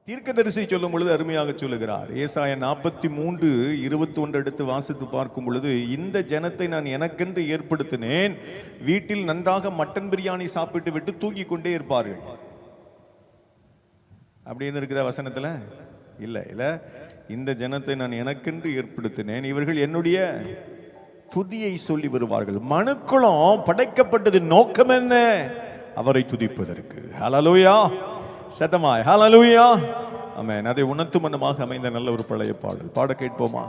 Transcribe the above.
தீர்க்கதரிசி சொல்லும் பொழுது அருமையாக சொல்லுகிறார். ஏசாயா 43:21 எடுத்து வாசித்து பார்க்கும் பொழுது, இந்த ஜனத்தை நான் எனக்கென்று ஏற்படுத்தினேன், வீட்டில் நன்றாக மட்டன் பிரியாணி சாப்பிட்டு விட்டு தூங்கி கொண்டே இருப்பார்கள். அப்படின்னு இருக்கிற வசனத்துல இல்ல, இந்த ஜனத்தை நான் எனக்கென்று ஏற்படுத்தினேன், இவர்கள் என்னுடைய துதியை சொல்லி வருவார்கள். மனுக்குளம் படைக்கப்பட்டது நோக்கம் என்ன? அவரை துதிப்பதற்கு. ஹல்லேலூயா, சத்தமாய் ஹல்லேலூயா, ஆமென். அதை உணர்த்தும் மனமாக அமைந்த நல்ல ஒரு பழைய பாடல் பாட கேட்போமா?